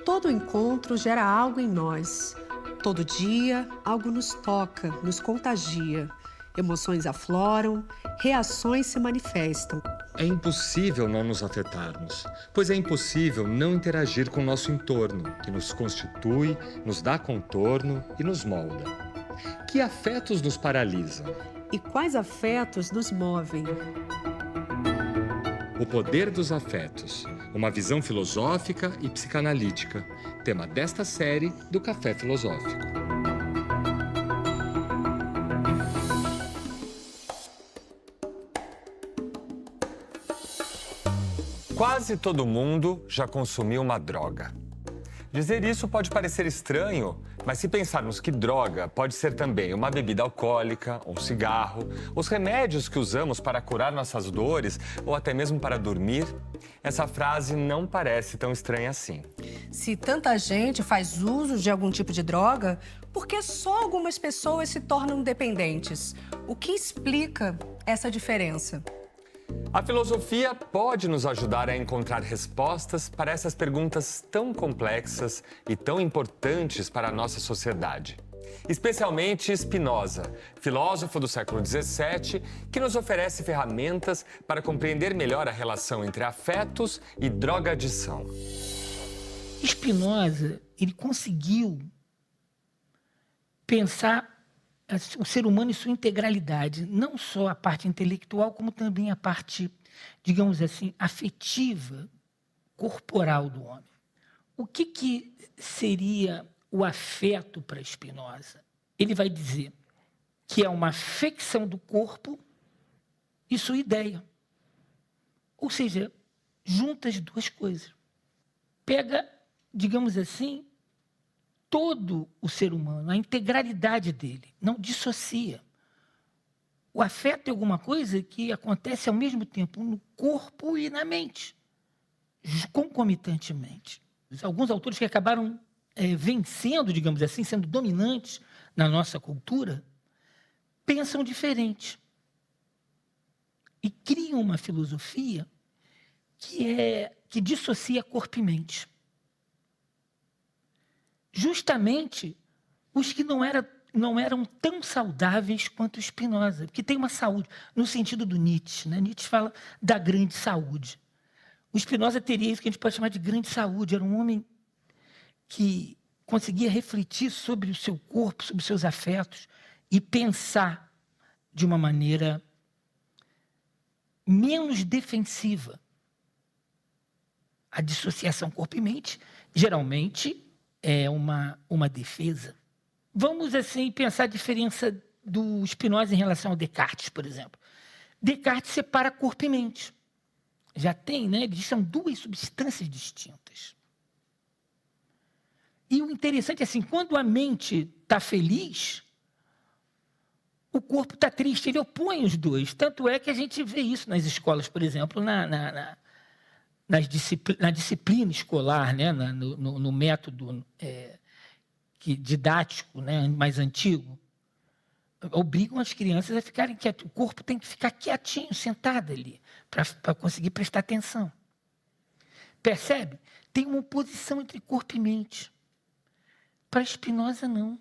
Todo encontro gera algo em nós. Todo dia, algo nos toca, nos contagia. Emoções afloram, reações se manifestam. É impossível não nos afetarmos, pois é impossível não interagir com o nosso entorno, que nos constitui, nos dá contorno e nos molda. Que afetos nos paralisam? E quais afetos nos movem? O poder dos afetos, uma visão filosófica e psicanalítica, tema desta série do Café Filosófico. Quase todo mundo já consumiu uma droga. Dizer isso pode parecer estranho, mas se pensarmos que droga pode ser também uma bebida alcoólica, um cigarro, os remédios que usamos para curar nossas dores ou até mesmo para dormir, essa frase não parece tão estranha assim. Se tanta gente faz uso de algum tipo de droga, por que só algumas pessoas se tornam dependentes? O que explica essa diferença? A filosofia pode nos ajudar a encontrar respostas para essas perguntas tão complexas e tão importantes para a nossa sociedade. Especialmente Spinoza, filósofo do século XVII, que nos oferece ferramentas para compreender melhor a relação entre afetos e drogadição. Spinoza, ele conseguiu pensar o ser humano em sua integralidade, não só a parte intelectual, como também a parte, digamos assim, afetiva, corporal do homem. O que seria o afeto para Spinoza? Ele vai dizer que é uma afecção do corpo e sua ideia. Ou seja, junta as duas coisas. Pega, digamos assim, todo o ser humano, a integralidade dele, não dissocia. O afeto é alguma coisa que acontece ao mesmo tempo no corpo e na mente, concomitantemente. Alguns autores que acabaram vencendo, digamos assim, sendo dominantes na nossa cultura, pensam diferente e criam uma filosofia que dissocia corpo e mente. Justamente os que não eram tão saudáveis quanto Spinoza, porque tem uma saúde, no sentido do Nietzsche, né? Nietzsche fala da grande saúde. O Spinoza teria isso que a gente pode chamar de grande saúde, era um homem que conseguia refletir sobre o seu corpo, sobre os seus afetos e pensar de uma maneira menos defensiva. A dissociação corpo e mente, geralmente, é uma defesa. Vamos, assim, pensar a diferença do Spinoza em relação ao Descartes, por exemplo. Descartes separa corpo e mente. Já tem, né? Eles são duas substâncias distintas. E o interessante é assim, quando a mente está feliz, o corpo está triste, ele opõe os dois. Tanto é que a gente vê isso nas escolas, por exemplo, na disciplina escolar, né? no método didático, né? Mais antigo, obrigam as crianças a ficarem quietas. O corpo tem que ficar quietinho, sentado ali, para conseguir prestar atenção. Percebe? Tem uma oposição entre corpo e mente. Para Spinoza, não.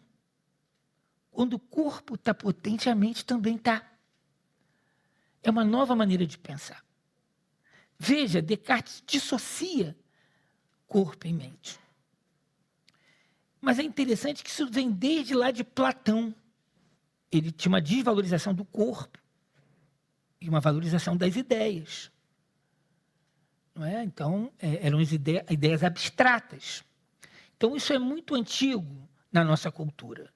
Quando o corpo está potente, a mente também está. É uma nova maneira de pensar. Veja, Descartes dissocia corpo e mente. Mas é interessante que isso vem desde lá de Platão. Ele tinha uma desvalorização do corpo e uma valorização das ideias. Não é? Então, eram ideias abstratas. Então, isso é muito antigo na nossa cultura.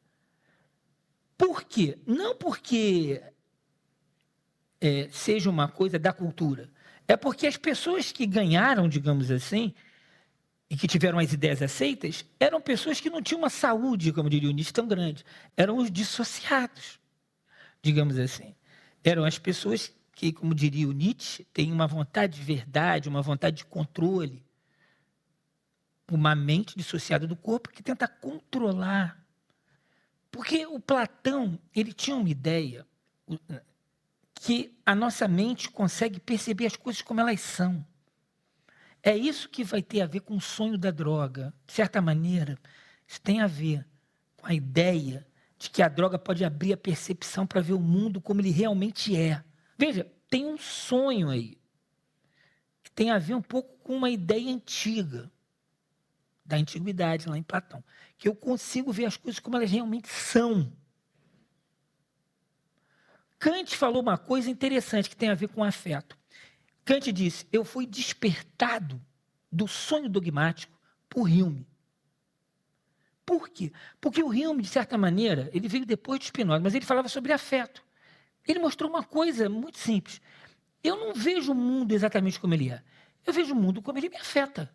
Por quê? Não porque seja uma coisa da cultura. É porque as pessoas que ganharam, digamos assim, e que tiveram as ideias aceitas, eram pessoas que não tinham uma saúde, como diria o Nietzsche, tão grande. Eram os dissociados, digamos assim. Eram as pessoas que, como diria o Nietzsche, têm uma vontade de verdade, uma vontade de controle. Uma mente dissociada do corpo que tenta controlar. Porque o Platão, ele tinha uma ideia que a nossa mente consegue perceber as coisas como elas são. É isso que vai ter a ver com o sonho da droga. De certa maneira, isso tem a ver com a ideia de que a droga pode abrir a percepção para ver o mundo como ele realmente é. Veja, tem um sonho aí, que tem a ver um pouco com uma ideia antiga, da antiguidade, lá em Platão, que eu consigo ver as coisas como elas realmente são. Kant falou uma coisa interessante que tem a ver com afeto. Kant disse, eu fui despertado do sonho dogmático por Hume. Por quê? Porque o Hume, de certa maneira, ele veio depois de Spinoza, mas ele falava sobre afeto. Ele mostrou uma coisa muito simples. Eu não vejo o mundo exatamente como ele é. Eu vejo o mundo como ele me afeta.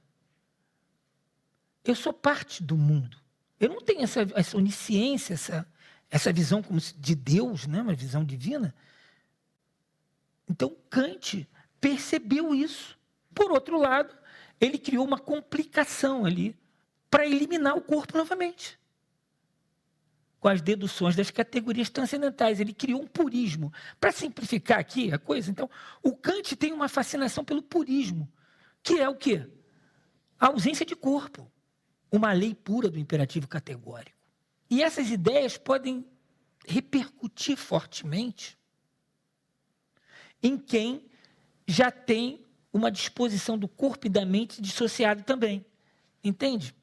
Eu sou parte do mundo. Eu não tenho essa onisciência, essa visão como de Deus, né? Uma visão divina. Então, Kant percebeu isso. Por outro lado, ele criou uma complicação ali para eliminar o corpo novamente. Com as deduções das categorias transcendentais. Ele criou um purismo. Para simplificar aqui a coisa, então, o Kant tem uma fascinação pelo purismo, que é o quê? A ausência de corpo. Uma lei pura do imperativo categórico. E essas ideias podem repercutir fortemente em quem já tem uma disposição do corpo e da mente dissociado também. Entende?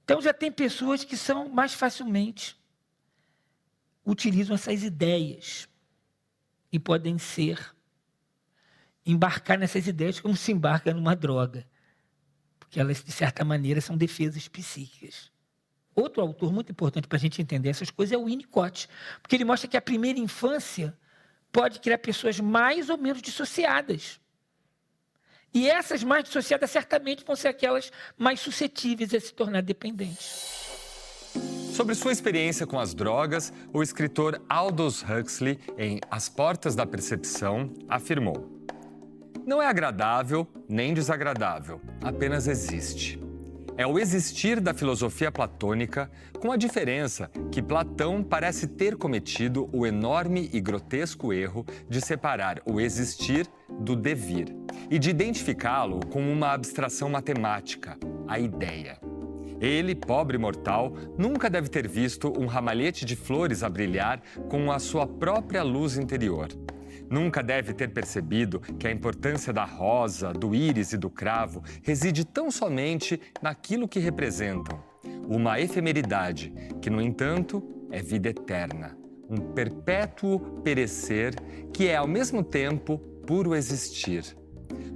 Então já tem pessoas que são mais facilmente utilizam essas ideias e podem embarcar nessas ideias como se embarca numa droga. Porque elas, de certa maneira, são defesas psíquicas. Outro autor muito importante para a gente entender essas coisas é o Winnicott, porque ele mostra que a primeira infância pode criar pessoas mais ou menos dissociadas. E essas mais dissociadas certamente vão ser aquelas mais suscetíveis a se tornar dependentes. Sobre sua experiência com as drogas, o escritor Aldous Huxley, em As Portas da Percepção, afirmou: não é agradável nem desagradável, apenas existe. É o existir da filosofia platônica, com a diferença que Platão parece ter cometido o enorme e grotesco erro de separar o existir do devir e de identificá-lo com uma abstração matemática, a ideia. Ele, pobre mortal, nunca deve ter visto um ramalhete de flores a brilhar com a sua própria luz interior. Nunca deve ter percebido que a importância da rosa, do íris e do cravo reside tão somente naquilo que representam. Uma efemeridade que, no entanto, é vida eterna. Um perpétuo perecer que é, ao mesmo tempo, puro existir.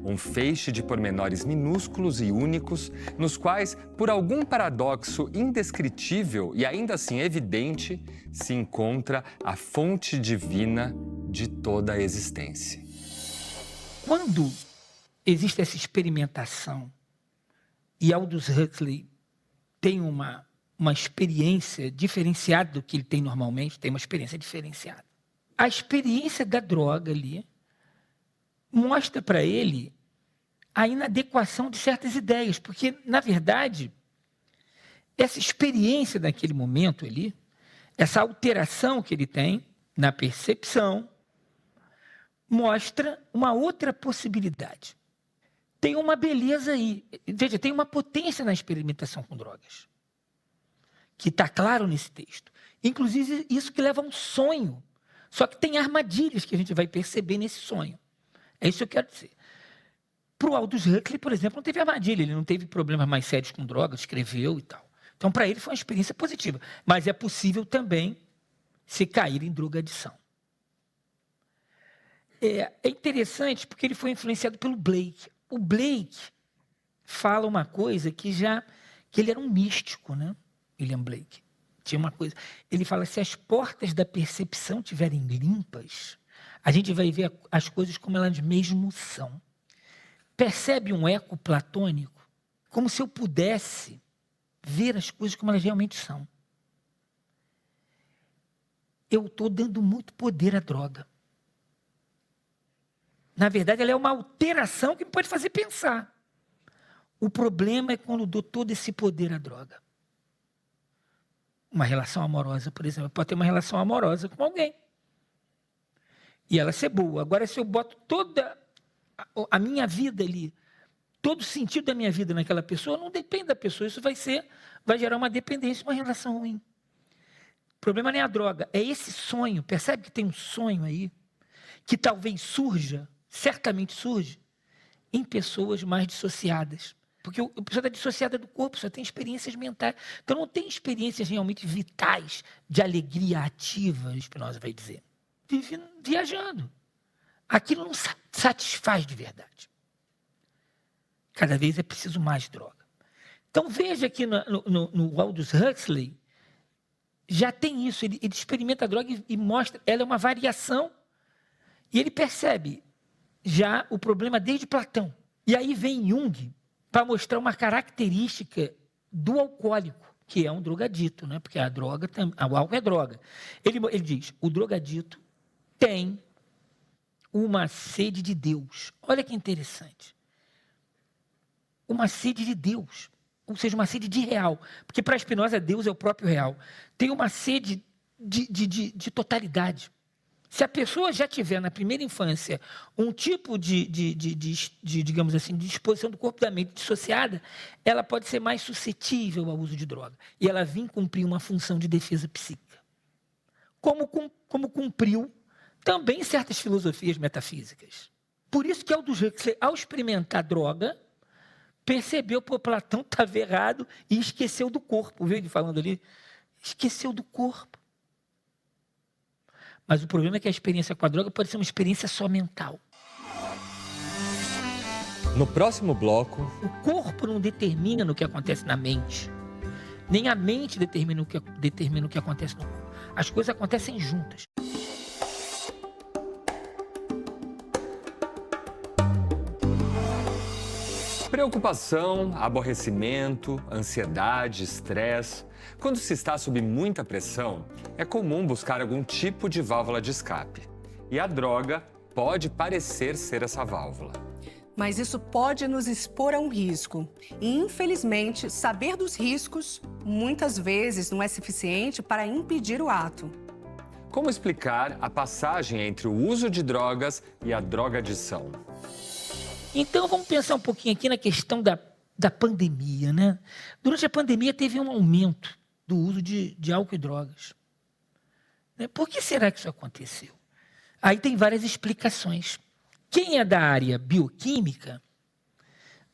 Um feixe de pormenores minúsculos e únicos, nos quais, por algum paradoxo indescritível e ainda assim evidente, se encontra a fonte divina de toda a existência. Quando existe essa experimentação, e Aldous Huxley tem uma experiência diferenciada do que ele tem normalmente, tem uma experiência diferenciada. A experiência da droga ali mostra para ele a inadequação de certas ideias, porque, na verdade, essa experiência daquele momento ali, essa alteração que ele tem na percepção, mostra uma outra possibilidade. Tem uma beleza aí, veja, tem uma potência na experimentação com drogas, que está claro nesse texto. Inclusive, isso que leva a um sonho, só que tem armadilhas que a gente vai perceber nesse sonho. É isso que eu quero dizer. Para o Aldous Huxley, por exemplo, não teve armadilha, ele não teve problemas mais sérios com drogas, escreveu e tal. Então, para ele foi uma experiência positiva. Mas é possível também se cair em drogadição. É interessante porque ele foi influenciado pelo Blake. O Blake fala uma coisa que ele era um místico, né? William Blake. Tinha uma coisa. Ele fala, se as portas da percepção estiverem limpas, a gente vai ver as coisas como elas mesmo são. Percebe um eco platônico? como se eu pudesse ver as coisas como elas realmente são. Eu estou dando muito poder à droga. Na verdade, ela é uma alteração que me pode fazer pensar. O problema é quando eu dou todo esse poder à droga. Uma relação amorosa, por exemplo, pode ter uma relação amorosa com alguém. E ela ser boa. Agora, se eu boto toda a minha vida ali, todo o sentido da minha vida naquela pessoa, não depende da pessoa. Isso vai gerar uma dependência, uma relação ruim. O problema não é a droga, é esse sonho. Percebe que tem um sonho aí, que talvez surja, certamente surge, em pessoas mais dissociadas. Porque a pessoa está dissociada do corpo, só tem experiências mentais. Então não tem experiências realmente vitais, de alegria ativa, Spinoza vai dizer. Vive viajando. Aquilo não satisfaz de verdade. Cada vez é preciso mais droga. Então veja que no Aldous Huxley, já tem isso, ele experimenta a droga e mostra, ela é uma variação, e ele percebe já o problema desde Platão. E aí vem Jung para mostrar uma característica do alcoólico, que é um drogadito, né? Porque o álcool é droga. Ele diz, o drogadito tem uma sede de Deus. Olha que interessante. Uma sede de Deus. Ou seja, uma sede de real. Porque para Spinoza, Deus é o próprio real. Tem uma sede de totalidade. Se a pessoa já tiver na primeira infância um tipo digamos assim, de disposição do corpo e da mente dissociada, ela pode ser mais suscetível ao uso de droga. E ela vir cumprir uma função de defesa psíquica. Como cumpriu também certas filosofias metafísicas. Por isso que Aldous Huxley, ao experimentar droga, percebeu que Platão estava errado e esqueceu do corpo. Viu ele falando ali? Esqueceu do corpo. Mas o problema é que a experiência com a droga pode ser uma experiência só mental. No próximo bloco... O corpo não determina o que acontece na mente. Nem a mente determina o que acontece no corpo. As coisas acontecem juntas. Preocupação, aborrecimento, ansiedade, estresse. Quando se está sob muita pressão, é comum buscar algum tipo de válvula de escape. E a droga pode parecer ser essa válvula. Mas isso pode nos expor a um risco. E, infelizmente, saber dos riscos muitas vezes não é suficiente para impedir o ato. Como explicar a passagem entre o uso de drogas e a drogadição? Então, vamos pensar um pouquinho aqui na questão da pandemia, né? Durante a pandemia teve um aumento do uso de álcool e drogas. Por que será que isso aconteceu? Aí tem várias explicações. Quem é da área bioquímica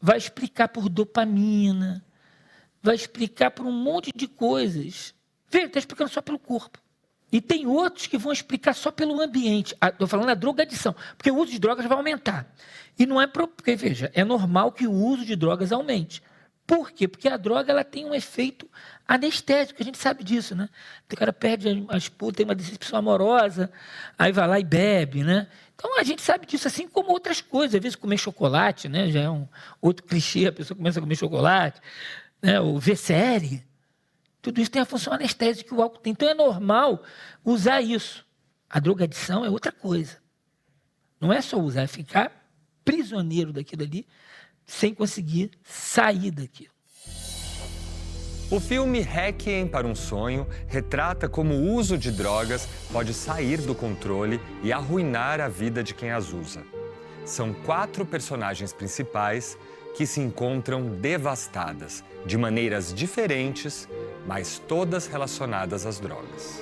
vai explicar por dopamina, vai explicar por um monte de coisas. Veja, está explicando só pelo corpo. E tem outros que vão explicar só pelo ambiente. Estou falando da drogadição, porque o uso de drogas vai aumentar. E não é porque, veja, é normal que o uso de drogas aumente. Por quê? Porque a droga ela tem um efeito anestésico, a gente sabe disso, né? O cara perde a esposa, tem uma decepção amorosa, aí vai lá e bebe, né? Então a gente sabe disso, assim como outras coisas. Às vezes comer chocolate, né? Já é um outro clichê, a pessoa começa a comer chocolate, né? Ou ver série. Tudo isso tem a função anestésica que o álcool tem. Então é normal usar isso. A drogadição é outra coisa. Não é só usar, é ficar prisioneiro daquilo ali, sem conseguir sair daquilo. O filme Requiem para um Sonho retrata como o uso de drogas pode sair do controle e arruinar a vida de quem as usa. São 4 personagens principais que se encontram devastadas, de maneiras diferentes, mas todas relacionadas às drogas.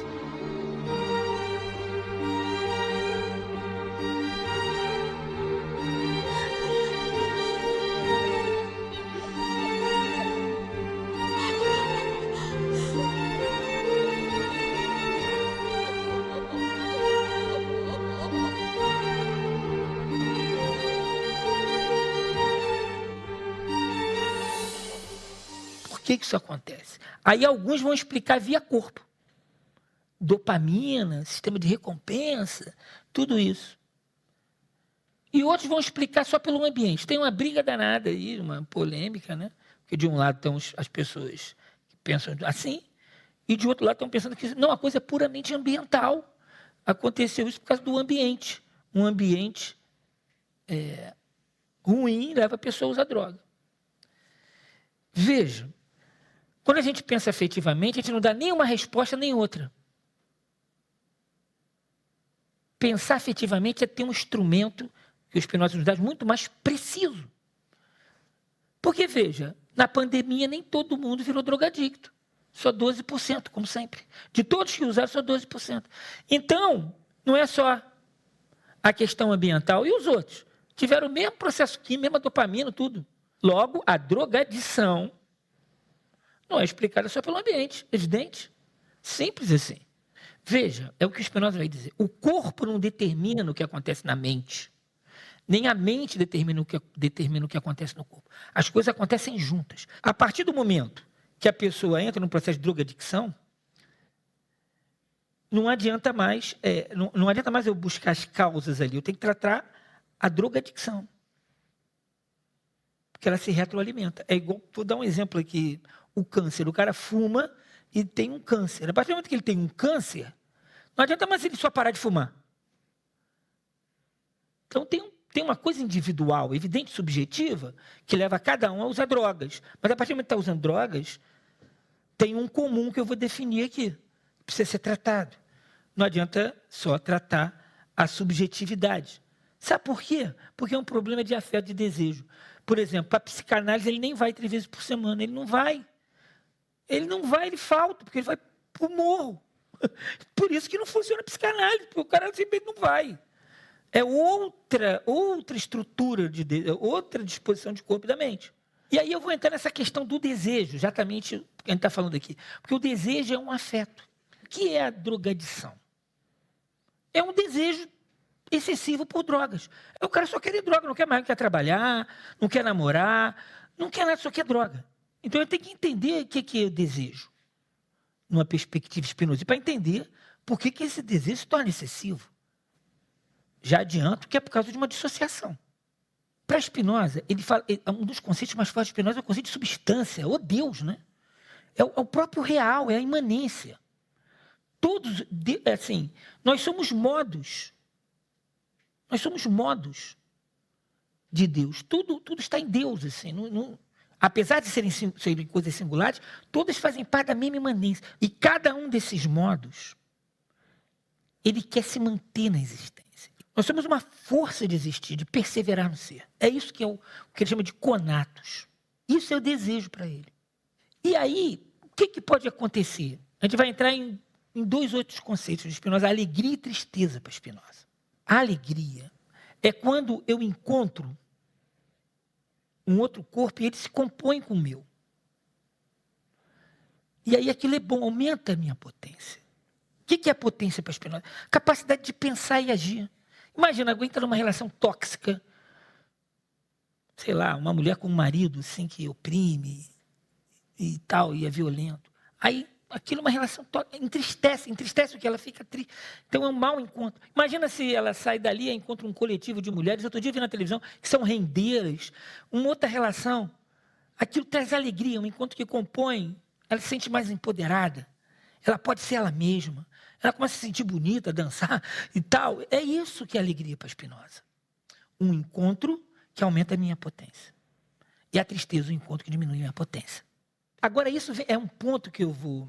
Por que isso acontece? Aí alguns vão explicar via corpo. Dopamina, sistema de recompensa, tudo isso. E outros vão explicar só pelo ambiente. Tem uma briga danada aí, uma polêmica, né? Porque de um lado estão as pessoas que pensam assim, e de outro lado estão pensando que não, a coisa é puramente ambiental. Aconteceu isso por causa do ambiente. Um ambiente ruim leva a pessoa a usar droga. Veja, quando a gente pensa afetivamente, a gente não dá nem uma resposta nem outra. Pensar afetivamente é ter um instrumento que o Spinoza nos dá muito mais preciso. Porque, veja, na pandemia nem todo mundo virou drogadicto. Só 12%, como sempre. De todos que usaram, só 12%. Então, não é só a questão ambiental. E os outros? Tiveram o mesmo processo químico, mesma dopamina, tudo. Logo, a drogadição não é explicada só pelo ambiente, evidente. Simples assim. Veja, é o que o Spinoza vai dizer. O corpo não determina o que acontece na mente. Nem a mente determina o que acontece no corpo. As coisas acontecem juntas. A partir do momento que a pessoa entra no processo de drogadicção, não adianta mais eu buscar as causas ali. Eu tenho que tratar a drogadicção. Porque ela se retroalimenta. É igual, vou dar um exemplo aqui, o câncer. O cara fuma e tem um câncer. A partir do momento que ele tem um câncer, não adianta mais ele só parar de fumar. Então tem uma coisa individual, evidente, subjetiva, que leva cada um a usar drogas. Mas a partir do momento que está usando drogas, tem um comum que eu vou definir aqui. Precisa ser tratado. Não adianta só tratar a subjetividade. Sabe por quê? Porque é um problema de afeto, de desejo. Por exemplo, para a psicanálise, ele nem vai 3 vezes por semana. Ele não vai. Ele falta, porque ele vai para o morro. Por isso que não funciona a psicanálise, porque o cara simplesmente não vai. É outra estrutura, outra disposição de corpo e da mente. E aí eu vou entrar nessa questão do desejo, exatamente o que a gente está falando aqui. Porque o desejo é um afeto. O que é a drogadição? É um desejo excessivo por drogas. O cara só quer droga, não quer mais, não quer trabalhar, não quer namorar, não quer nada, só quer droga. Então eu tenho que entender o que é o desejo, numa perspectiva Spinoza, para entender por que esse desejo se torna excessivo. Já adianto que é por causa de uma dissociação. Para Spinoza, ele fala, um dos conceitos mais fortes de Spinoza é o conceito de substância, ou Deus, né? É o próprio real, é a imanência. Todos, assim, nós somos modos. Nós somos modos de Deus. Tudo está em Deus, assim. Apesar de serem coisas singulares, todas fazem parte da mesma imanência. E cada um desses modos, ele quer se manter na existência. Nós somos uma força de existir, de perseverar no ser. É isso que é o que ele chama de conatos. Isso é o desejo para ele. E aí, o que pode acontecer? A gente vai entrar em 2 outros conceitos de Spinoza, alegria e tristeza para Spinoza. A alegria é quando eu encontro um outro corpo e ele se compõe com o meu. E aí aquilo é bom, aumenta a minha potência. O que é a potência para Spinoza? Capacidade de pensar e agir. Imagina, aguenta numa relação tóxica, sei lá, uma mulher com um marido assim, que oprime e tal, e é violento. Aí aquilo é uma relação tóxica, entristece o que ela fica triste. Então é um mau encontro. Imagina se ela sai dali e encontra um coletivo de mulheres, outro dia eu vi na televisão, que são rendeiras, uma outra relação. Aquilo traz alegria, um encontro que compõe, ela se sente mais empoderada, ela pode ser ela mesma. Ela começa a se sentir bonita, dançar e tal. É isso que é alegria para Spinoza. Um encontro que aumenta a minha potência. E a tristeza, um encontro que diminui a minha potência. Agora, isso é um ponto que eu vou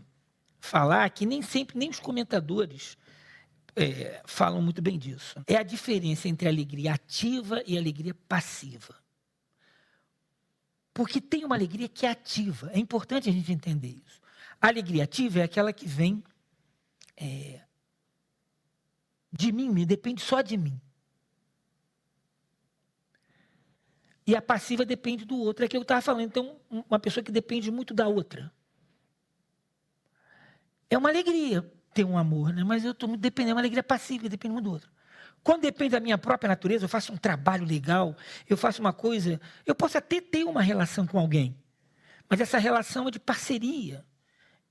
falar que nem sempre, nem os comentadores falam muito bem disso. É a diferença entre a alegria ativa e a alegria passiva. Porque tem uma alegria que é ativa. É importante a gente entender isso. A alegria ativa é aquela que vem de mim, depende só de mim. E a passiva depende do outro. É que eu estava falando. Então, uma pessoa que depende muito da outra. É uma alegria ter um amor, né? Mas eu estou muito dependendo. É uma alegria passiva, que depende muito do outro. Quando depende da minha própria natureza, eu faço um trabalho legal, eu faço uma coisa... Eu posso até ter uma relação com alguém, mas essa relação é de parceria.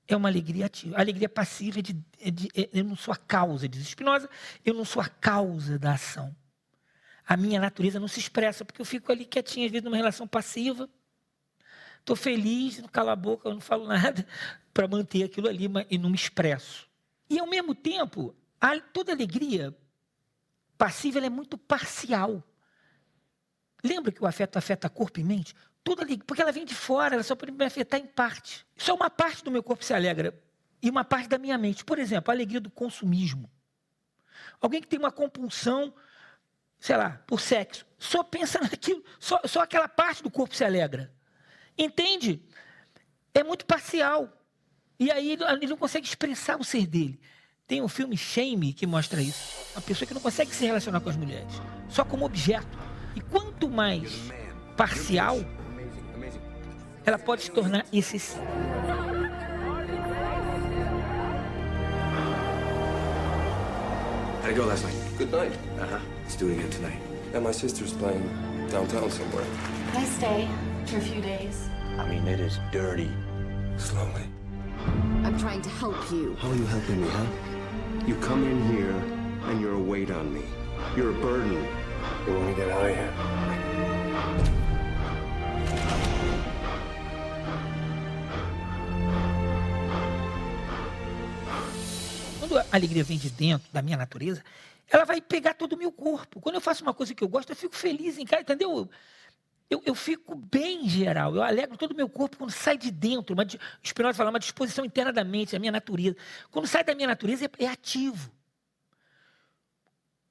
É uma alegria ativa. A alegria passiva eu não sou a causa, diz Spinoza, eu não sou a causa da ação. A minha natureza não se expressa, porque eu fico ali quietinho, às vezes, numa relação passiva. estou feliz, não calo a boca, eu não falo nada, para manter aquilo ali e não me expresso. E, ao mesmo tempo, toda alegria passiva ela é muito parcial. Lembra que o afeto afeta corpo e mente? Toda alegria, porque ela vem de fora, ela só pode me afetar em parte. Só uma parte do meu corpo se alegra e uma parte da minha mente. Por exemplo, a alegria do consumismo. Alguém que tem uma compulsão, sei lá, por sexo, só pensa naquilo, só aquela parte do corpo se alegra. Entende? É muito parcial. E aí ele não consegue expressar o ser dele. Tem um filme Shame que mostra isso. Uma pessoa que não consegue se relacionar com as mulheres, só como objeto. E quanto mais parcial, ela pode se tornar excessiva. How'd it go last night? Good night. Let's do it again tonight. Yeah, my sister's playing downtown somewhere. Can I stay for a few days? I mean, it is dirty. Slowly. I'm trying to help you. How are you helping me, huh? You come in here and you're a weight on me. You're a burden. You want to get out of here? Quando a alegria vem de dentro, da minha natureza, ela vai pegar todo o meu corpo. Quando eu faço uma coisa que eu gosto, eu fico feliz em casa, entendeu? Eu fico bem em geral, eu alegro todo o meu corpo quando sai de dentro. O Spinoza fala, uma disposição interna da mente, da minha natureza. Quando sai da minha natureza, é ativo.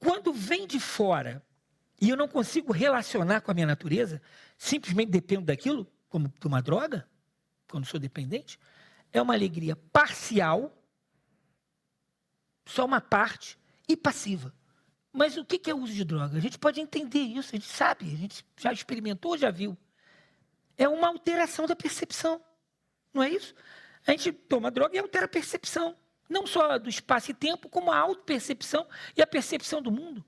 Quando vem de fora e eu não consigo relacionar com a minha natureza, simplesmente dependo daquilo, como de uma droga, quando sou dependente, é uma alegria parcial, só uma parte, e passiva. Mas o que é o uso de droga? A gente pode entender isso, a gente sabe, a gente já experimentou, já viu. É uma alteração da percepção, não é isso? A gente toma droga e altera a percepção, não só do espaço e tempo, como a autopercepção e a percepção do mundo.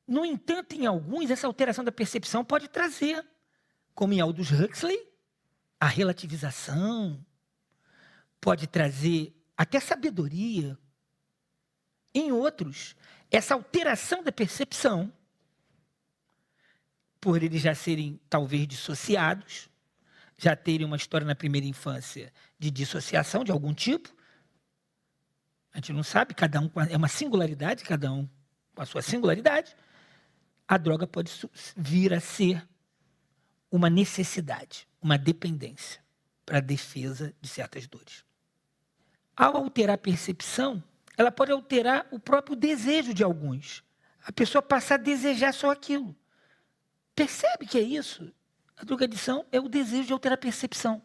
No entanto, em alguns, essa alteração da percepção pode trazer, como em Aldous Huxley, a relativização, pode trazer até sabedoria. Em outros, essa alteração da percepção, por eles já serem talvez dissociados, já terem uma história na primeira infância de dissociação de algum tipo, a gente não sabe, cada um é uma singularidade, cada um com a sua singularidade, a droga pode vir a ser uma necessidade, uma dependência para a defesa de certas dores. Ao alterar a percepção, ela pode alterar o próprio desejo de alguns. A pessoa passar a desejar só aquilo. Percebe que é isso? A drogadição é o desejo de alterar a percepção.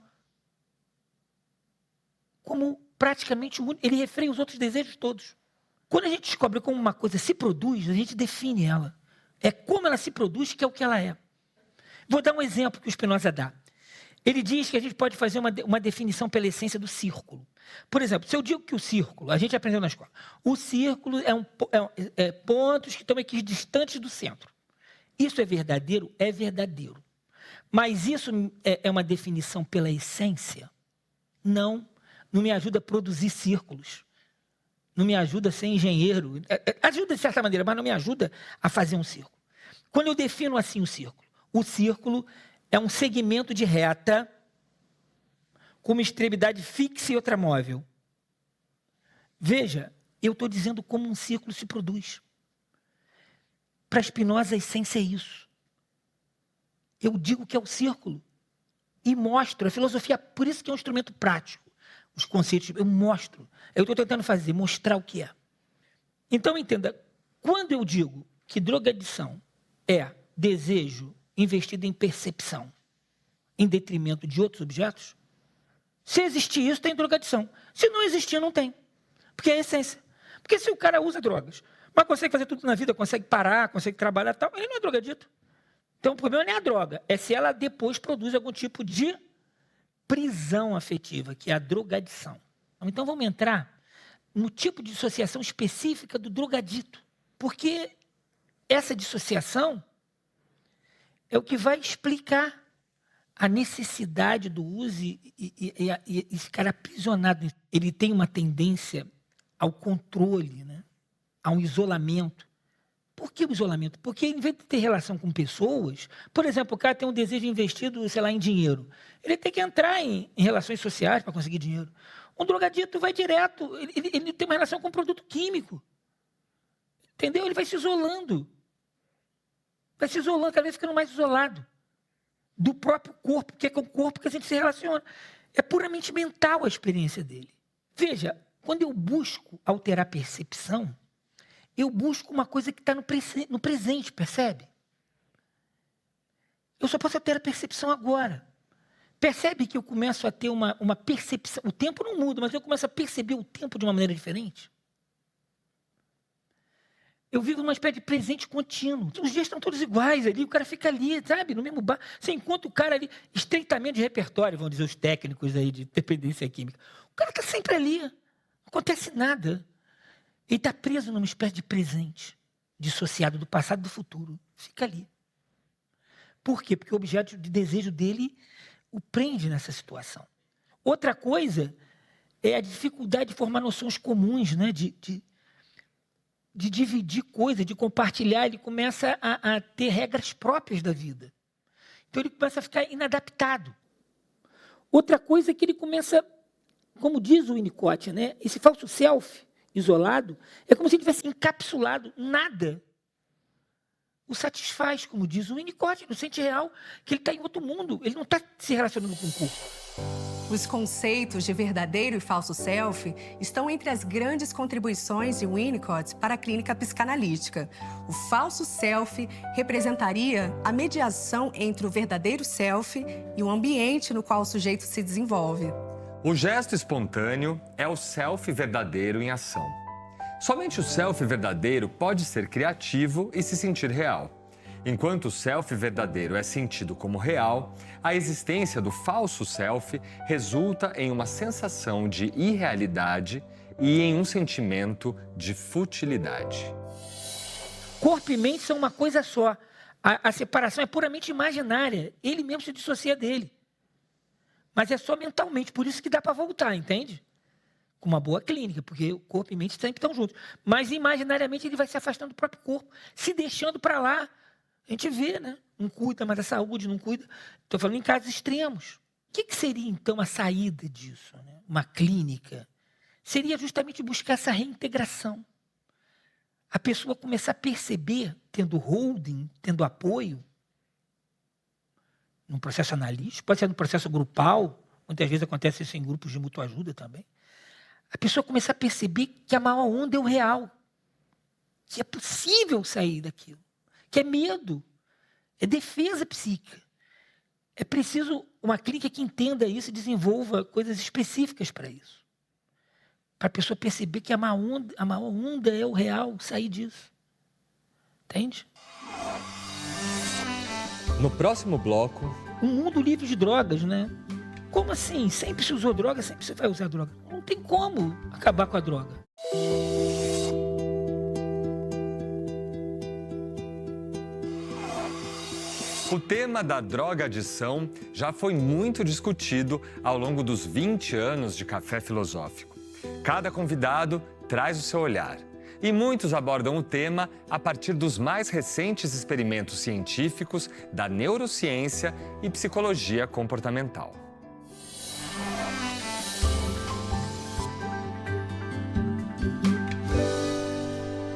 Como praticamente ele refreia os outros desejos todos. Quando a gente descobre como uma coisa se produz, a gente define ela. É como ela se produz que é o que ela é. Vou dar um exemplo que o Spinoza dá. Ele diz que a gente pode fazer uma definição pela essência do círculo. Por exemplo, se eu digo que o círculo, a gente aprendeu na escola, o círculo é pontos que estão equidistantes do centro. Isso é verdadeiro? É verdadeiro. Mas isso é uma definição pela essência? Não me ajuda a produzir círculos. Não me ajuda a ser engenheiro. Ajuda de certa maneira, mas não me ajuda a fazer um círculo. Quando eu defino assim o círculo é um segmento de reta com uma extremidade fixa e outra móvel. Veja, eu estou dizendo como um círculo se produz. Para Spinoza, a essência é isso. Eu digo que é o círculo e mostro. A filosofia, por isso que é um instrumento prático. Os conceitos, eu mostro. Eu estou tentando mostrar o que é. Então, entenda, quando eu digo que drogadição é desejo investido em percepção, em detrimento de outros objetos, se existir isso, tem drogadição. Se não existir, não tem. Porque é a essência. Porque se o cara usa drogas, mas consegue fazer tudo na vida, consegue parar, consegue trabalhar e tal, ele não é drogadito. Então, o problema não é a droga, é se ela depois produz algum tipo de prisão afetiva, que é a drogadição. Então, vamos entrar no tipo de dissociação específica do drogadito. Porque essa dissociação é o que vai explicar a necessidade do uso e ficar aprisionado. Ele tem uma tendência ao controle, né? A um isolamento. Por que o isolamento? Porque, em vez de ter relação com pessoas, por exemplo, o cara tem um desejo investido, sei lá, em dinheiro. Ele tem que entrar em relações sociais para conseguir dinheiro. Um drogadito vai direto, ele tem uma relação com um produto químico. Entendeu? Ele vai se isolando. Vai se isolando, cada vez ficando mais isolado do próprio corpo, porque é com o corpo que a gente se relaciona. É puramente mental a experiência dele. Veja, quando eu busco alterar a percepção, eu busco uma coisa que está no presente, percebe? Eu só posso ter a percepção agora. Percebe que eu começo a ter uma percepção. O tempo não muda, mas eu começo a perceber o tempo de uma maneira diferente. Eu vivo numa espécie de presente contínuo. Os dias estão todos iguais ali, o cara fica ali, sabe, no mesmo bar. Você encontra o cara ali, estreitamento de repertório, vão dizer os técnicos aí de dependência química. O cara está sempre ali, não acontece nada. Ele está preso numa espécie de presente, dissociado do passado e do futuro. Fica ali. Por quê? Porque o objeto de desejo dele o prende nessa situação. Outra coisa é a dificuldade de formar noções comuns, né? de dividir coisas, de compartilhar. Ele começa a ter regras próprias da vida. Então ele começa a ficar inadaptado. Outra coisa é que ele começa, como diz o Winnicott, né? Esse falso self isolado, é como se ele tivesse encapsulado. Nada o satisfaz, como diz o Winnicott. Ele sente real que ele está em outro mundo. Ele não está se relacionando com o corpo. Os conceitos de verdadeiro e falso self estão entre as grandes contribuições de Winnicott para a clínica psicanalítica. O falso self representaria a mediação entre o verdadeiro self e o ambiente no qual o sujeito se desenvolve. O gesto espontâneo é o self verdadeiro em ação. Somente o self verdadeiro pode ser criativo e se sentir real. Enquanto o self verdadeiro é sentido como real, a existência do falso self resulta em uma sensação de irrealidade e em um sentimento de futilidade. Corpo e mente são uma coisa só. A separação é puramente imaginária. Ele mesmo se dissocia dele. Mas é só mentalmente, por isso que dá para voltar, entende? Com uma boa clínica, porque o corpo e mente sempre estão juntos. Mas imaginariamente ele vai se afastando do próprio corpo, se deixando para lá. A gente vê, né? Não cuida mais da saúde, não cuida. Estou falando em casos extremos. O que seria, então, a saída disso, né? Uma clínica? Seria justamente buscar essa reintegração. A pessoa começar a perceber, tendo holding, tendo apoio, num processo analítico, pode ser num processo grupal, muitas vezes acontece isso em grupos de mútua ajuda também. A pessoa começar a perceber que a maior onda é o real, que é possível sair daquilo, que é medo, é defesa psíquica. É preciso uma clínica que entenda isso e desenvolva coisas específicas para isso. Para a pessoa perceber que a maior onda é o real, sair disso. Entende? No próximo bloco... Um mundo livre de drogas, né? Como assim? Sempre se usou droga, sempre se vai usar droga. Não tem como acabar com a droga. O tema da drogadição já foi muito discutido ao longo dos 20 anos de Café Filosófico. Cada convidado traz o seu olhar. E muitos abordam o tema a partir dos mais recentes experimentos científicos da neurociência e psicologia comportamental.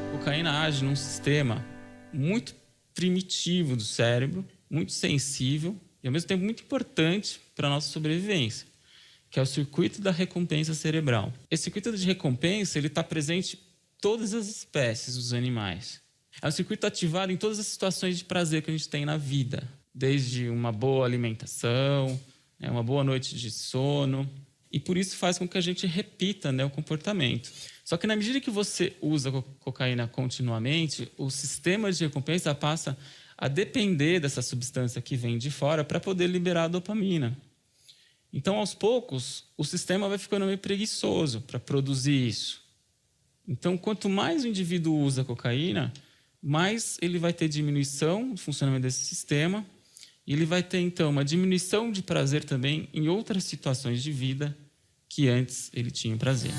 A cocaína age num sistema muito primitivo do cérebro, muito sensível e, ao mesmo tempo, muito importante para a nossa sobrevivência, que é o circuito da recompensa cerebral. Esse circuito de recompensa está presente em todas as espécies dos animais. É um circuito ativado em todas as situações de prazer que a gente tem na vida, desde uma boa alimentação, uma boa noite de sono, e por isso faz com que a gente repita, o comportamento. Só que na medida que você usa cocaína continuamente, o sistema de recompensa passa a depender dessa substância que vem de fora para poder liberar a dopamina. Então, aos poucos, o sistema vai ficando meio preguiçoso para produzir isso. Então, quanto mais o indivíduo usa cocaína, mais ele vai ter diminuição do funcionamento desse sistema e ele vai ter, então, uma diminuição de prazer também em outras situações de vida que antes ele tinha prazer.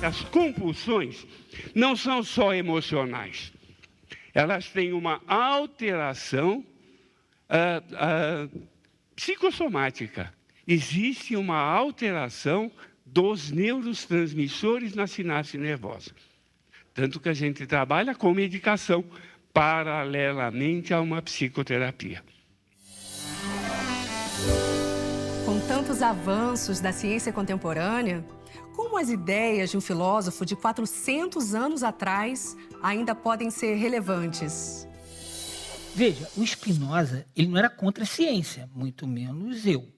as compulsões não são só emocionais. Elas têm uma alteração psicossomática. Existe uma alteração dos neurotransmissores na sinapse nervosa. Tanto que a gente trabalha com medicação paralelamente a uma psicoterapia. Com tantos avanços da ciência contemporânea, como as ideias de um filósofo de 400 anos atrás ainda podem ser relevantes? Veja, o Spinoza, ele não era contra a ciência, muito menos eu.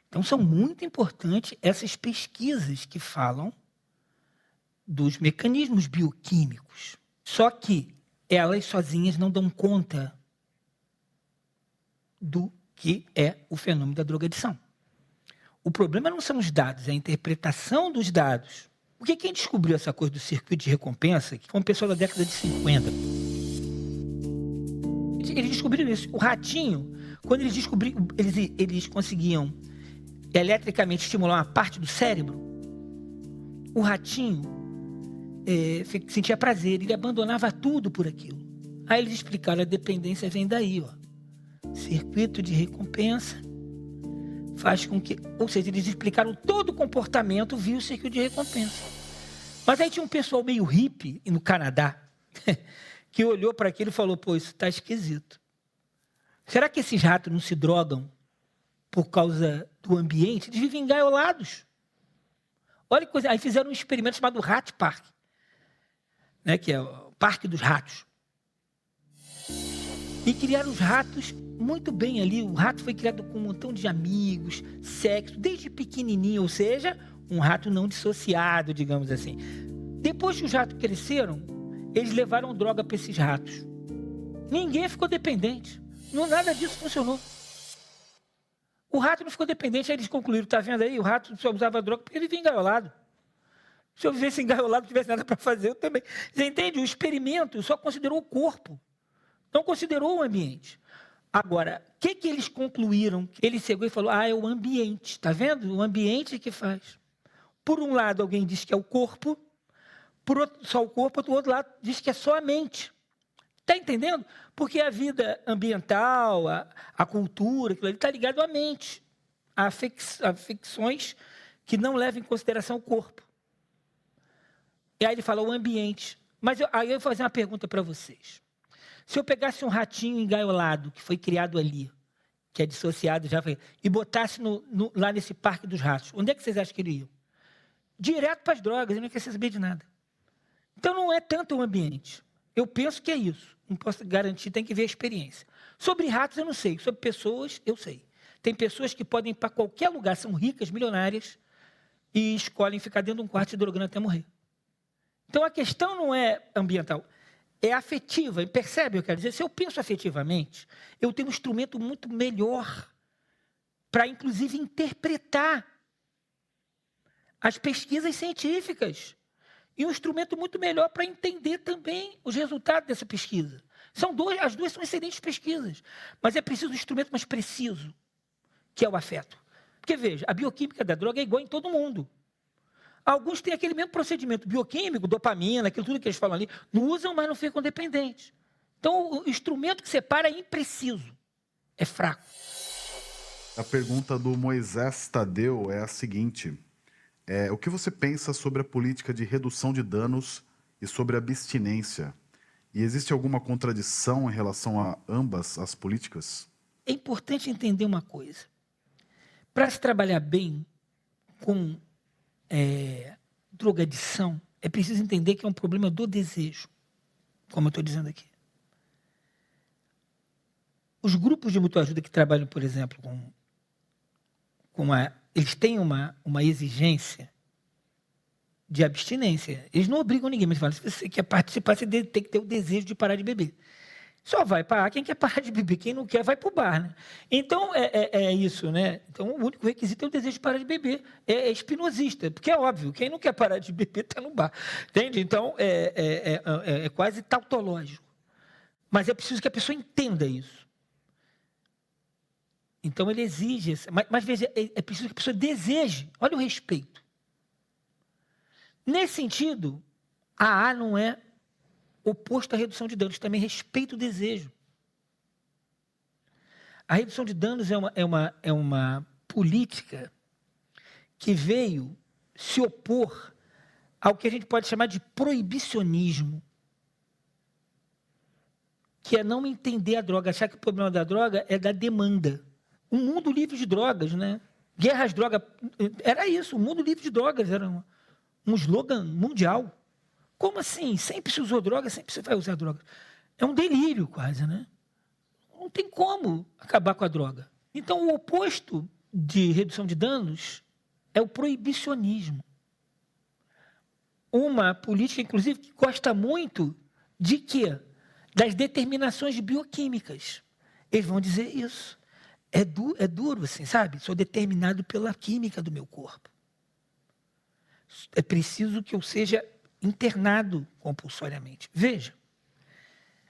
Então, são muito importantes essas pesquisas que falam dos mecanismos bioquímicos. Só que elas sozinhas não dão conta do que é o fenômeno da drogadição. O problema não são os dados, é a interpretação dos dados. Porque quem descobriu essa coisa do circuito de recompensa, que foi um pessoal da década de 50, eles descobriram isso. O ratinho, quando eles descobriram, eles conseguiam eletricamente estimular uma parte do cérebro, o ratinho sentia prazer, ele abandonava tudo por aquilo. Aí eles explicaram, a dependência vem daí, ó. Circuito de recompensa faz com que... Ou seja, eles explicaram todo o comportamento via o circuito de recompensa. Mas aí tinha um pessoal meio hippie no Canadá que olhou para aquilo e falou, pô, isso está esquisito. Será que esses ratos não se drogam por causa do ambiente? Eles vivem engaiolados. Olha que coisa. Aí fizeram um experimento chamado Rat Park, né, que é o Parque dos Ratos. E criaram os ratos muito bem ali. O rato foi criado com um montão de amigos, sexo, desde pequenininho, ou seja, um rato não dissociado, digamos assim. Depois que os ratos cresceram, eles levaram droga para esses ratos. Ninguém ficou dependente. Nada disso funcionou. O rato não ficou dependente, aí eles concluíram, está vendo aí? O rato só usava droga porque ele vivia engaiolado. Se eu vivesse engaiolado, não tivesse nada para fazer, eu também. Você entende? O experimento só considerou o corpo. Não considerou o ambiente. Agora, o que eles concluíram? Ele chegou e falou, é o ambiente. Está vendo? O ambiente que faz. Por um lado, alguém diz que é o corpo, por outro, só o corpo, do outro lado, diz que é só a mente. Está entendendo? Porque a vida ambiental, a cultura, aquilo ali está ligado à mente, a afecções que não levam em consideração o corpo. E aí ele fala o ambiente. Mas aí eu vou fazer uma pergunta para vocês. Se eu pegasse um ratinho engaiolado, que foi criado ali, que é dissociado, e botasse lá nesse Parque dos Ratos, onde é que vocês acham que ele ia? Direto para as drogas, ele não quer saber de nada. Então não é tanto o ambiente. Eu penso que é isso. Não posso garantir, tem que ver a experiência. Sobre ratos eu não sei, sobre pessoas eu sei. Tem pessoas que podem ir para qualquer lugar, são ricas, milionárias, e escolhem ficar dentro de um quarto se drogando até morrer. Então a questão não é ambiental, é afetiva. E percebe o que eu quero dizer? Se eu penso afetivamente, eu tenho um instrumento muito melhor para, inclusive, interpretar as pesquisas científicas. E um instrumento muito melhor para entender também os resultados dessa pesquisa. As duas são excelentes pesquisas, mas é preciso um instrumento mais preciso, que é o afeto. Porque, veja, a bioquímica da droga é igual em todo mundo. Alguns têm aquele mesmo procedimento bioquímico, dopamina, aquilo tudo que eles falam ali, não usam, mas não ficam dependentes. Então, o instrumento que separa é impreciso, é fraco. A pergunta do Moisés Tadeu é a seguinte: o que você pensa sobre a política de redução de danos e sobre abstinência? E existe alguma contradição em relação a ambas as políticas? É importante entender uma coisa. Para se trabalhar bem com drogadição, é preciso entender que é um problema do desejo, como eu estou dizendo aqui. Os grupos de mutuajuda que trabalham, por exemplo, eles têm uma exigência de abstinência. Eles não obrigam ninguém, mas falam, se você quer participar, você tem que ter o desejo de parar de beber. Só vai parar quem quer parar de beber, quem não quer vai para o bar, né? Então, é isso, né? Então, o único requisito é o desejo de parar de beber. É espinosista, porque é óbvio, quem não quer parar de beber está no bar, entende? Então, é quase tautológico. Mas é preciso que a pessoa entenda isso. Então, ele exige... Mas veja, é preciso que a pessoa deseje. Olha o respeito. Nesse sentido, a AA não é oposto à redução de danos, também respeita o desejo. A redução de danos é uma política que veio se opor ao que a gente pode chamar de proibicionismo, que é não entender a droga, achar que o problema da droga é da demanda. Um mundo livre de drogas, né? Guerra às drogas, era isso, o mundo livre de drogas era um slogan mundial. Como assim? Sempre se usou droga, sempre se vai usar droga. É um delírio quase, né? Não tem como acabar com a droga. Então, o oposto de redução de danos é o proibicionismo. Uma política, inclusive, que gosta muito de quê? Das determinações bioquímicas. Eles vão dizer isso. É duro, assim, sabe? Sou determinado pela química do meu corpo. É preciso que eu seja internado compulsoriamente. Veja,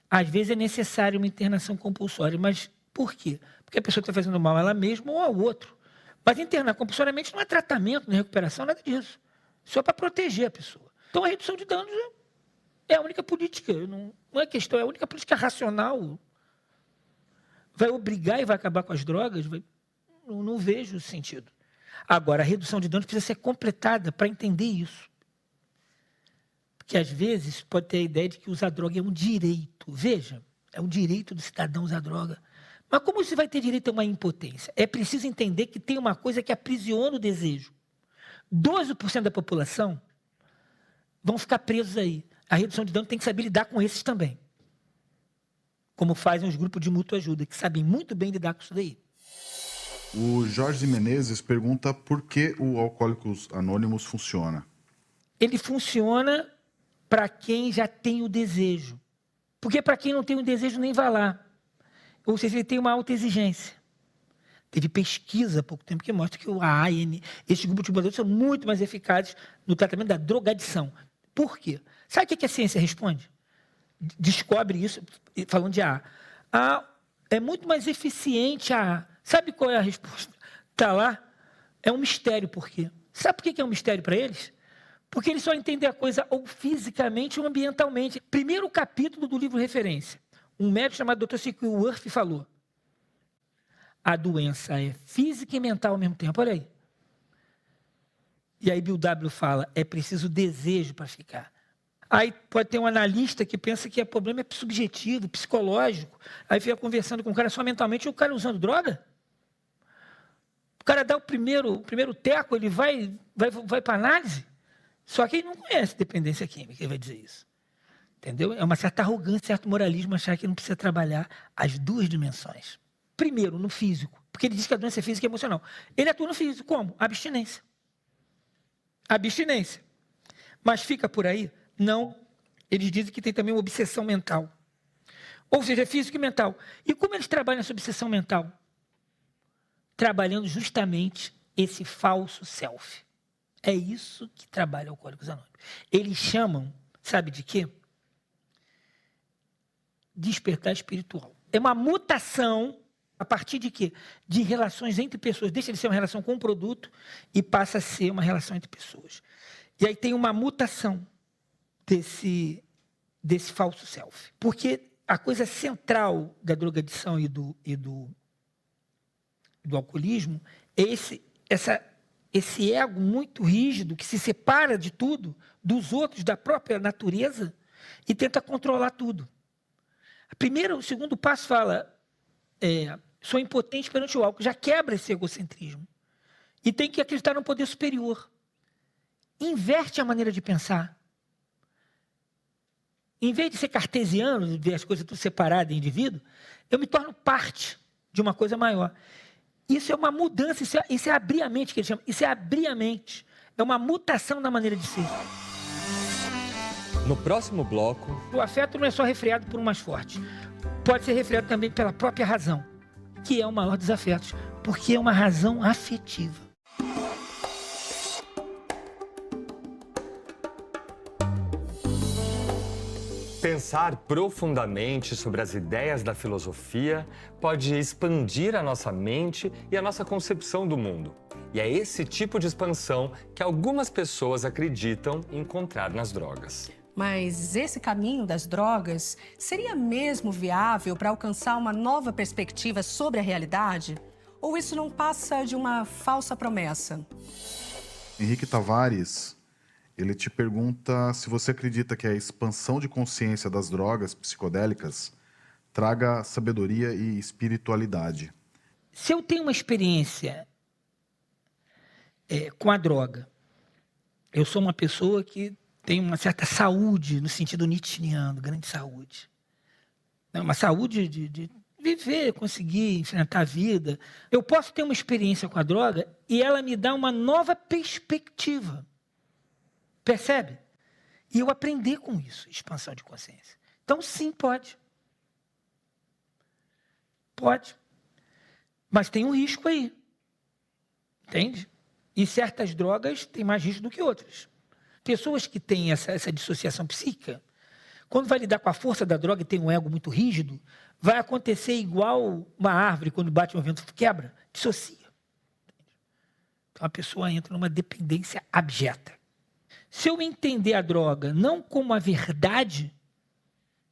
às vezes é necessário uma internação compulsória, mas por quê? Porque a pessoa está fazendo mal a ela mesma ou ao outro. Mas internar compulsoriamente não é tratamento, não é recuperação, nada disso. Só para proteger a pessoa. Então, a redução de danos é a única política, não é questão, é a única política racional. Vai obrigar e vai acabar com as drogas? Não vejo sentido. Agora, a redução de danos precisa ser completada para entender isso. Porque, às vezes, pode ter a ideia de que usar droga é um direito. Veja, é um direito do cidadão usar droga. Mas como você vai ter direito a uma impotência? É preciso entender que tem uma coisa que aprisiona o desejo. 12% da população vão ficar presos aí. A redução de danos tem que saber lidar com esses também. Como fazem os grupos de mútua ajuda, que sabem muito bem lidar com isso daí. O Jorge Menezes pergunta por que o Alcoólicos Anônimos funciona. Ele funciona para quem já tem o desejo. Porque para quem não tem o desejo, nem vai lá. Ou seja, ele tem uma alta exigência. Teve pesquisa há pouco tempo que mostra que o AAN, esses grupos de moradores são muito mais eficazes no tratamento da drogadição. Por quê? Sabe o que a ciência responde? Descobre isso, falando de AA. É muito mais eficiente a AA. Sabe qual é a resposta? Está lá. É um mistério por quê? Sabe por que é um mistério para eles? Porque eles só entendem a coisa ou fisicamente ou ambientalmente. Primeiro capítulo do livro referência. Um médico chamado Dr. C.Q. Worth falou: a doença é física e mental ao mesmo tempo. Olha aí. E aí Bill W. fala: é preciso desejo para ficar. Aí pode ter um analista que pensa que o problema é subjetivo, psicológico. Aí fica conversando com o cara só mentalmente e o cara usando droga. O cara dá o primeiro teco, ele vai para análise. Só que ele não conhece dependência química, ele vai dizer isso. Entendeu? É uma certa arrogância, certo moralismo achar que não precisa trabalhar as duas dimensões. Primeiro, no físico, porque ele diz que a doença é física e emocional. Ele atua no físico, como? Abstinência. Abstinência. Mas fica por aí? Não. Eles dizem que tem também uma obsessão mental. Ou seja, é físico e mental. E como eles trabalham essa obsessão mental? Trabalhando justamente esse falso self. É isso que trabalha o Alcoólicos Anônimos. Eles chamam, sabe de quê? Despertar espiritual. É uma mutação a partir de quê? De relações entre pessoas. Deixa de ser uma relação com um produto e passa a ser uma relação entre pessoas. E aí tem uma mutação desse falso self. Porque a coisa central da drogadição e do alcoolismo é esse ego muito rígido que se separa de tudo, dos outros, da própria natureza e tenta controlar tudo. O segundo passo fala, sou impotente perante o álcool, já quebra esse egocentrismo. E tem que acreditar no poder superior. Inverte a maneira de pensar. Em vez de ser cartesiano, de ver as coisas tudo separadas em indivíduo, eu me torno parte de uma coisa maior. Isso é uma mudança, isso é abrir a mente, que eles chamam. Isso é abrir a mente. É uma mutação na maneira de ser. No próximo bloco... O afeto não é só refreado por um mais forte. Pode ser refreado também pela própria razão, que é o maior dos afetos, porque é uma razão afetiva. Pensar profundamente sobre as ideias da filosofia pode expandir a nossa mente e a nossa concepção do mundo. E é esse tipo de expansão que algumas pessoas acreditam encontrar nas drogas. Mas esse caminho das drogas seria mesmo viável para alcançar uma nova perspectiva sobre a realidade? Ou isso não passa de uma falsa promessa? Henrique Tavares, ele te pergunta se você acredita que a expansão de consciência das drogas psicodélicas traga sabedoria e espiritualidade. Se eu tenho uma experiência com a droga, eu sou uma pessoa que tem uma certa saúde, no sentido nietzscheano, grande saúde. Uma saúde de viver, conseguir enfrentar a vida. Eu posso ter uma experiência com a droga e ela me dá uma nova perspectiva. Percebe? E eu aprender com isso, expansão de consciência. Então, sim, pode. Pode. Mas tem um risco aí. Entende? E certas drogas têm mais risco do que outras. Pessoas que têm essa dissociação psíquica, quando vai lidar com a força da droga e tem um ego muito rígido, vai acontecer igual uma árvore, quando bate um vento quebra, dissocia. Então a pessoa entra numa dependência abjeta. Se eu entender a droga não como a verdade,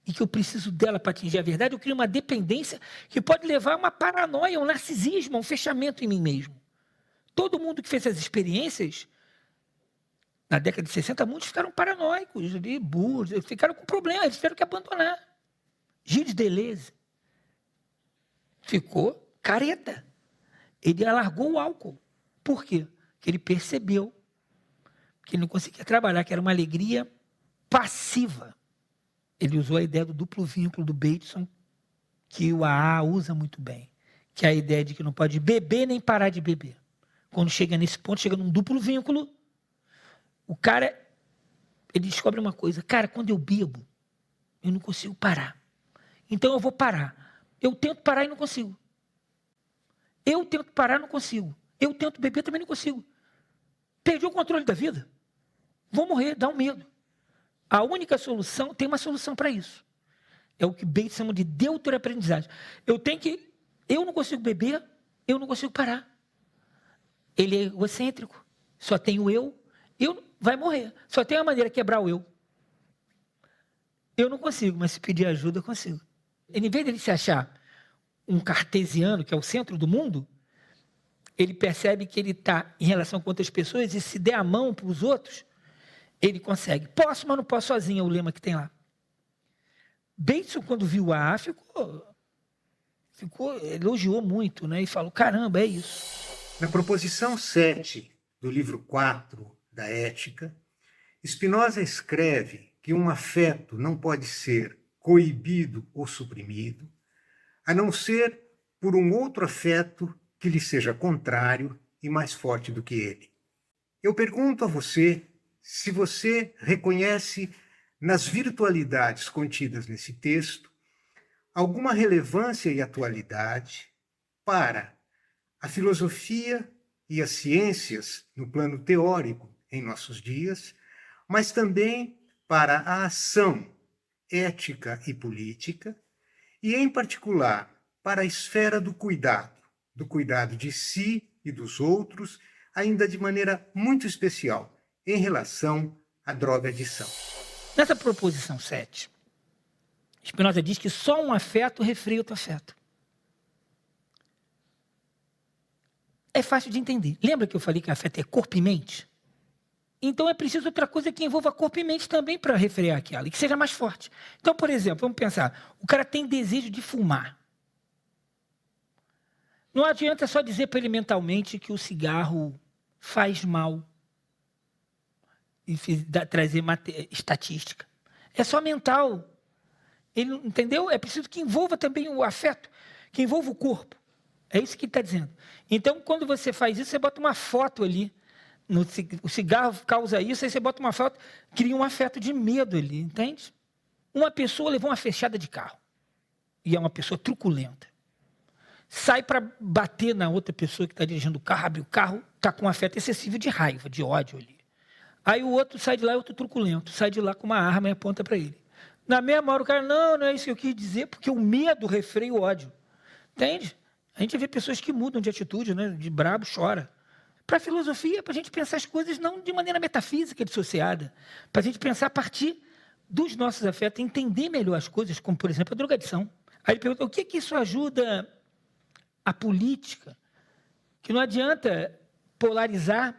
e que eu preciso dela para atingir a verdade, eu crio uma dependência que pode levar a uma paranoia, um narcisismo, a um fechamento em mim mesmo. Todo mundo que fez essas experiências, na década de 60, muitos ficaram paranoicos, burros, ficaram com problemas, eles tiveram que abandonar. Gilles Deleuze ficou careta. Ele largou o álcool. Por quê? Porque ele percebeu que ele não conseguia trabalhar, que era uma alegria passiva. Ele usou a ideia do duplo vínculo do Bateson, que o AA usa muito bem, que é a ideia de que não pode beber nem parar de beber. Quando chega nesse ponto, chega num duplo vínculo, o cara, ele descobre uma coisa. Cara, quando eu bebo, eu não consigo parar. Então eu vou parar. Eu tento parar e não consigo. Eu tento parar e não consigo. Eu tento beber também não consigo. Perdi o controle da vida. Vou morrer, dá um medo. A única solução, tem uma solução para isso. É o que Bates chama de deuteraprendizagem. Eu não consigo beber, eu não consigo parar. Ele é egocêntrico. Só tem o eu vai morrer. Só tem uma maneira de quebrar o eu. Eu não consigo, mas se pedir ajuda, eu consigo. Em vez de ele se achar um cartesiano, que é o centro do mundo, ele percebe que ele está em relação com outras pessoas e se der a mão para os outros, ele consegue. Posso, mas não posso sozinho, é o lema que tem lá. Bateson, quando viu a AA, elogiou muito, né? E falou, caramba, é isso. Na proposição 7 do livro 4 da Ética, Spinoza escreve que um afeto não pode ser coibido ou suprimido, a não ser por um outro afeto que lhe seja contrário e mais forte do que ele. Eu pergunto a você se você reconhece nas virtualidades contidas nesse texto alguma relevância e atualidade para a filosofia e as ciências no plano teórico em nossos dias, mas também para a ação ética e política, e, em particular, para a esfera do cuidado de si e dos outros, ainda de maneira muito especial, em relação à droga-adição. Nessa proposição 7, Spinoza diz que só um afeto refreia outro afeto. É fácil de entender. Lembra que eu falei que afeto é corpo e mente? Então é preciso outra coisa que envolva corpo e mente também para refrear aquela, e que seja mais forte. Então, por exemplo, vamos pensar, o cara tem desejo de fumar. Não adianta só dizer para ele mentalmente que o cigarro faz mal e trazer estatística. É só mental. Ele, entendeu? É preciso que envolva também o afeto, que envolva o corpo. É isso que ele está dizendo. Então, quando você faz isso, você bota uma foto ali. O cigarro causa isso, aí você bota uma foto, cria um afeto de medo ali, entende? Uma pessoa levou uma fechada de carro. E é uma pessoa truculenta. Sai para bater na outra pessoa que está dirigindo o carro, abre o carro, está com um afeto excessivo de raiva, de ódio ali. Aí o outro sai de lá, outro truculento, sai de lá com uma arma e aponta para ele. Na mesma hora o cara, não é isso que eu quis dizer, porque o medo refreia o ódio. Entende? A gente vê pessoas que mudam de atitude, né? De brabo, chora. Para a filosofia, para a gente pensar as coisas não de maneira metafísica, dissociada, para a gente pensar a partir dos nossos afetos, entender melhor as coisas, como, por exemplo, a drogadição. Aí ele pergunta, o que isso ajuda a política? Que não adianta polarizar.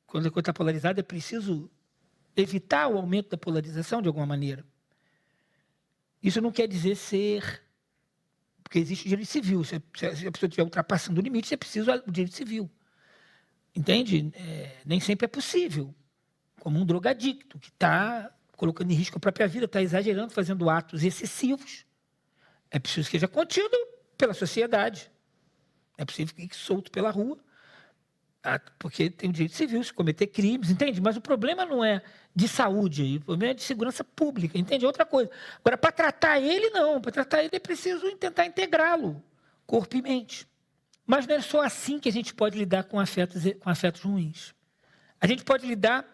Quando a coisa está polarizada, é preciso evitar o aumento da polarização de alguma maneira. Isso não quer dizer ser... Porque existe o direito civil. Se a pessoa estiver ultrapassando o limite, é preciso o direito civil. Entende? Nem sempre é possível. Como um drogadicto, que está colocando em risco a própria vida, está exagerando, fazendo atos excessivos. É preciso que seja contido pela sociedade. É possível que fique solto pela rua, porque tem o direito civil, se cometer crimes, entende? Mas o problema não é de saúde, o problema é de segurança pública, entende? É outra coisa. Agora, para tratar ele, não. Para tratar ele é preciso tentar integrá-lo, corpo e mente. Mas não é só assim que a gente pode lidar com afetos ruins. A gente pode lidar...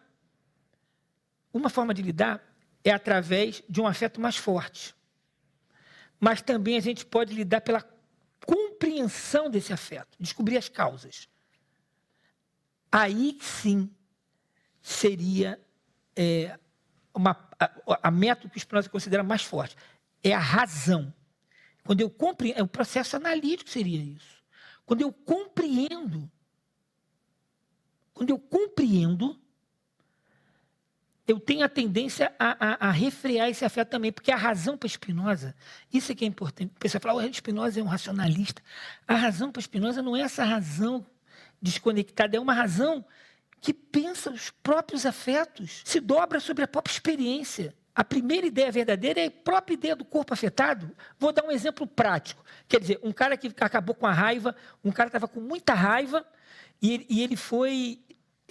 Uma forma de lidar é através de um afeto mais forte. Mas também a gente pode lidar pela compreensão desse afeto, descobrir as causas. Aí sim seria a método que o Spinoza considera mais forte. É a razão. Quando eu compreendo, o processo analítico seria isso. Quando eu compreendo, eu tenho a tendência a refrear esse afeto também, porque a razão para Spinoza, isso é que é importante. O pessoal fala, o Spinoza é um racionalista. A razão para Spinoza não é essa razão desconectada, é uma razão que pensa os próprios afetos, se dobra sobre a própria experiência. A primeira ideia verdadeira é a própria ideia do corpo afetado. Vou dar um exemplo prático. Quer dizer, um cara que acabou com a raiva, um cara estava com muita raiva e ele foi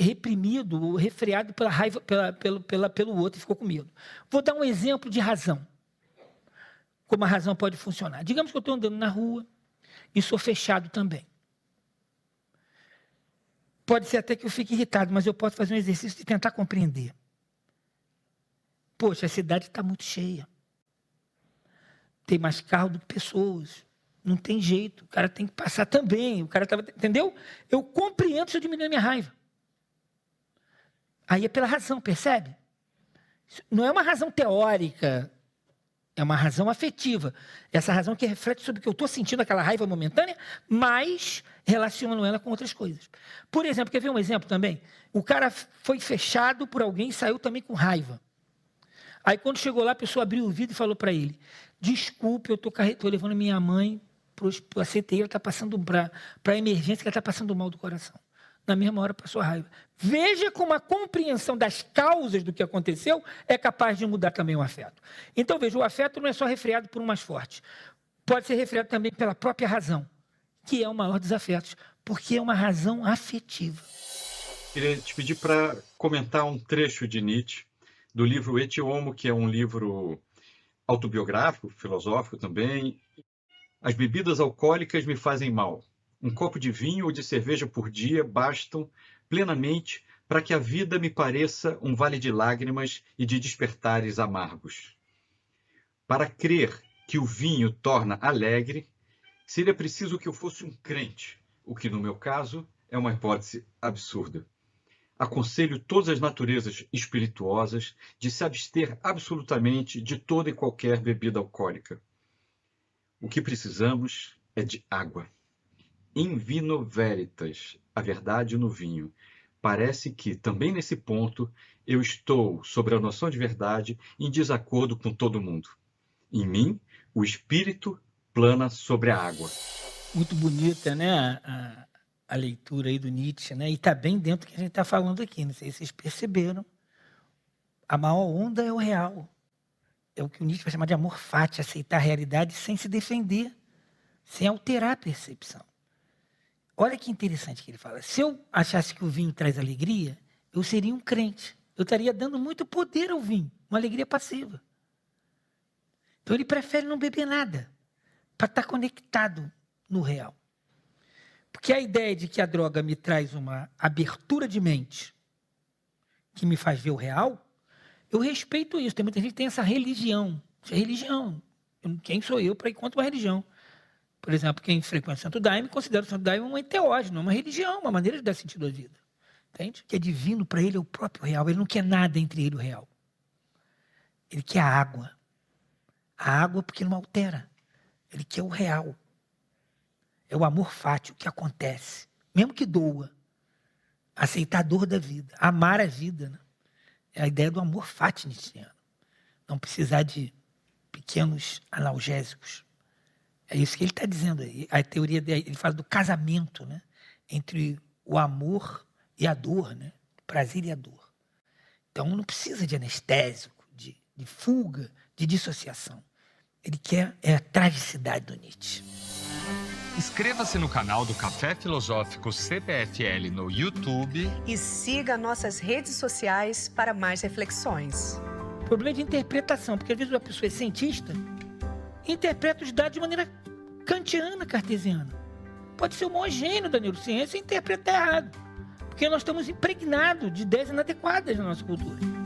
reprimido ou refreado pela raiva, pelo outro e ficou com medo. Vou dar um exemplo de razão. Como a razão pode funcionar. Digamos que eu estou andando na rua e sou fechado também. Pode ser até que eu fique irritado, mas eu posso fazer um exercício de tentar compreender. Poxa, a cidade está muito cheia. Tem mais carro do que pessoas. Não tem jeito. O cara tem que passar também. Entendeu? Eu compreendo se eu diminuir a minha raiva. Aí é pela razão, percebe? Não é uma razão teórica, é uma razão afetiva. Essa razão que reflete sobre o que eu estou sentindo, aquela raiva momentânea, mas relaciono ela com outras coisas. Por exemplo, quer ver um exemplo também? O cara foi fechado por alguém e saiu também com raiva. Aí quando chegou lá, a pessoa abriu o vidro e falou para ele, desculpe, eu estou levando minha mãe para a CTI, ela está passando para a emergência, que ela está passando mal do coração. Na mesma hora passou a raiva. Veja como a compreensão das causas do que aconteceu é capaz de mudar também o afeto. Então, veja, o afeto não é só refreado por um mais forte. Pode ser refreado também pela própria razão, que é o maior dos afetos, porque é uma razão afetiva. Queria te pedir para comentar um trecho de Nietzsche, do livro Et Homo, que é um livro autobiográfico, filosófico também. As bebidas alcoólicas me fazem mal. Um copo de vinho ou de cerveja por dia bastam plenamente para que a vida me pareça um vale de lágrimas e de despertares amargos. Para crer que o vinho torna alegre, seria preciso que eu fosse um crente, o que, no meu caso, é uma hipótese absurda. Aconselho todas as naturezas espirituosas de se abster absolutamente de toda e qualquer bebida alcoólica. O que precisamos é de água. In vino veritas, a verdade no vinho. Parece que, também nesse ponto, eu estou, sobre a noção de verdade, em desacordo com todo mundo. Em mim, o espírito plana sobre a água. Muito bonita, né, a leitura aí do Nietzsche, né? E está bem dentro do que a gente está falando aqui. Não sei se vocês perceberam. A maior onda é o real. É o que o Nietzsche vai chamar de amor fati, aceitar a realidade sem se defender, sem alterar a percepção. Olha que interessante que ele fala. Se eu achasse que o vinho traz alegria, eu seria um crente. Eu estaria dando muito poder ao vinho, uma alegria passiva. Então ele prefere não beber nada, para estar conectado no real. Porque a ideia de que a droga me traz uma abertura de mente, que me faz ver o real, eu respeito isso. Tem muita gente que tem essa religião. Isso é religião. Quem sou eu para ir contra uma religião? Por exemplo, quem frequenta o Santo Daime considera o Santo Daime uma enteógeno, uma religião, uma maneira de dar sentido à vida. Entende? Que é divino para ele é o próprio real. Ele não quer nada entre ele e o real. Ele quer a água. A água porque não altera. Ele quer o real. É o amor fátio que acontece. Mesmo que doa. Aceitar a dor da vida. Amar a vida. Né? É a ideia do amor fátio nietzscheano. Não precisar de pequenos analgésicos. É isso que ele está dizendo aí. A teoria dele, ele fala do casamento, né? Entre o amor e a dor, né? O prazer e a dor. Então não precisa de anestésico, de fuga, de dissociação. Ele quer a tragicidade do Nietzsche. Inscreva-se no canal do Café Filosófico CPFL no YouTube E siga nossas redes sociais para mais reflexões. Problema de interpretação, porque às vezes uma pessoa é cientista e interpreta os dados de maneira kantiana, cartesiana. Pode ser o maior gênio da neurociência e interpretar errado, porque nós estamos impregnados de ideias inadequadas na nossa cultura.